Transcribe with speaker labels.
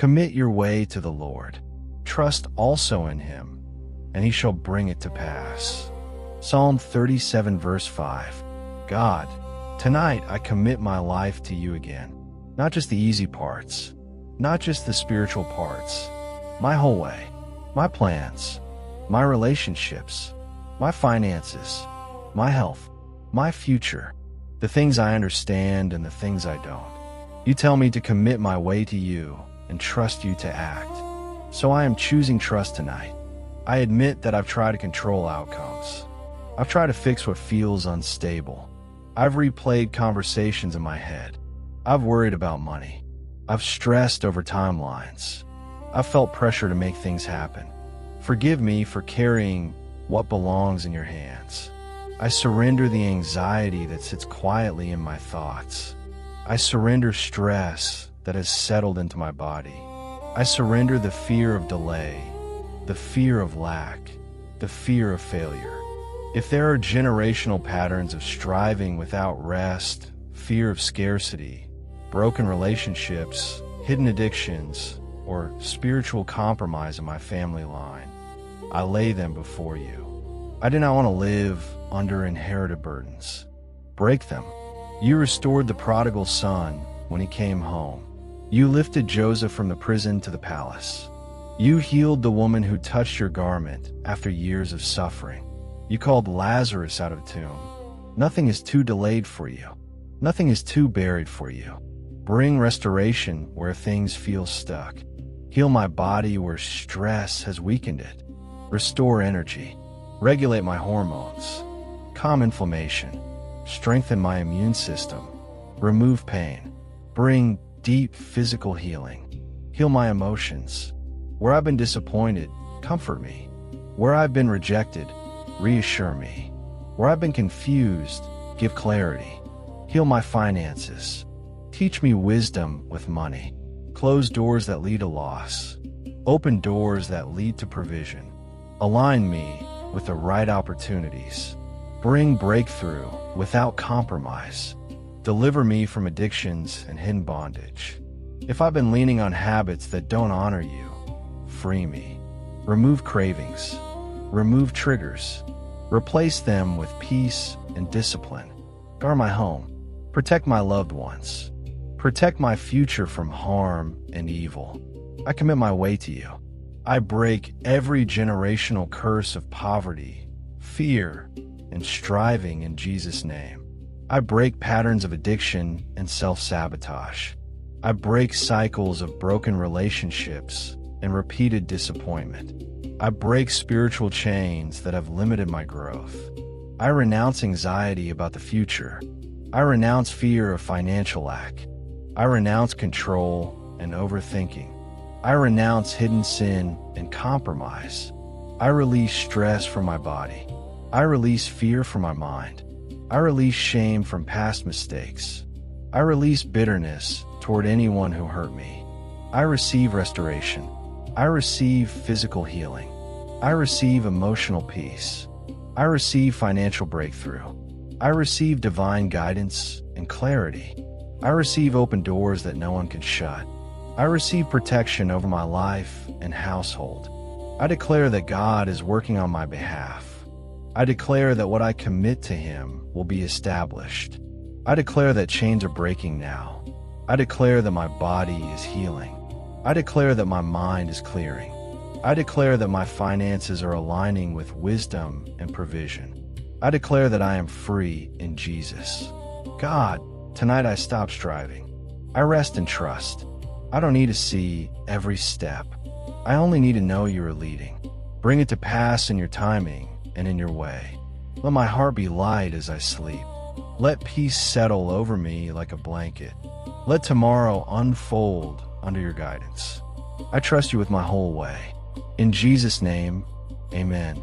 Speaker 1: Commit your way to the Lord. Trust also in him, and he shall bring it to pass. Psalm 37 verse 5. God, tonight I commit my life to you again. Not just the easy parts, not just the spiritual parts, my whole way, my plans, my relationships, my finances, my health, my future, the things I understand and the things I don't. You tell me to commit my way to you and trust you to act. So I am choosing trust tonight. I admit that I've tried to control outcomes. I've tried to fix what feels unstable. I've replayed conversations in my head. I've worried about money. I've stressed over timelines. I've felt pressure to make things happen. Forgive me for carrying what belongs in your hands. I surrender the anxiety that sits quietly in my thoughts. I surrender stress that has settled into my body. I surrender the fear of delay, the fear of lack, the fear of failure. If there are generational patterns of striving without rest, fear of scarcity, broken relationships, hidden addictions, or spiritual compromise in my family line, I lay them before you. I do not want to live under inherited burdens. Break them. You restored the prodigal son when he came home. You lifted Joseph from the prison to the palace. You healed the woman who touched your garment after years of suffering. You called Lazarus out of the tomb. Nothing is too delayed for you. Nothing is too buried for you. Bring restoration where things feel stuck. Heal my body where stress has weakened it. Restore energy. Regulate my hormones. Calm inflammation. Strengthen my immune system. Remove pain. Bring deep physical healing. Heal my emotions. Where I've been disappointed, comfort me. Where I've been rejected, reassure me. Where I've been confused, give clarity. Heal my finances. Teach me wisdom with money. Close doors that lead to loss. Open doors that lead to provision. Align me with the right opportunities. Bring breakthrough without compromise. Deliver me from addictions and hidden bondage. If I've been leaning on habits that don't honor you, free me. Remove cravings. Remove triggers. Replace them with peace and discipline. Guard my home. Protect my loved ones. Protect my future from harm and evil. I commit my way to you. I break every generational curse of poverty, fear, and striving in Jesus' name. I break patterns of addiction and self-sabotage. I break cycles of broken relationships and repeated disappointment. I break spiritual chains that have limited my growth. I renounce anxiety about the future. I renounce fear of financial lack. I renounce control and overthinking. I renounce hidden sin and compromise. I release stress from my body. I release fear from my mind. I release shame from past mistakes. I release bitterness toward anyone who hurt me. I receive restoration. I receive physical healing. I receive emotional peace. I receive financial breakthrough. I receive divine guidance and clarity. I receive open doors that no one can shut. I receive protection over my life and household. I declare that God is working on my behalf. I declare that what I commit to Him will be established. I declare that chains are breaking now. I declare that my body is healing. I declare that my mind is clearing. I declare that my finances are aligning with wisdom and provision. I declare that I am free in Jesus. God, tonight I stop striving. I rest and trust. I don't need to see every step. I only need to know you are leading. Bring it to pass in your timing and in your way. Let my heart be light as I sleep. Let peace settle over me like a blanket. Let tomorrow unfold under your guidance. I trust you with my whole way. In Jesus' name, amen.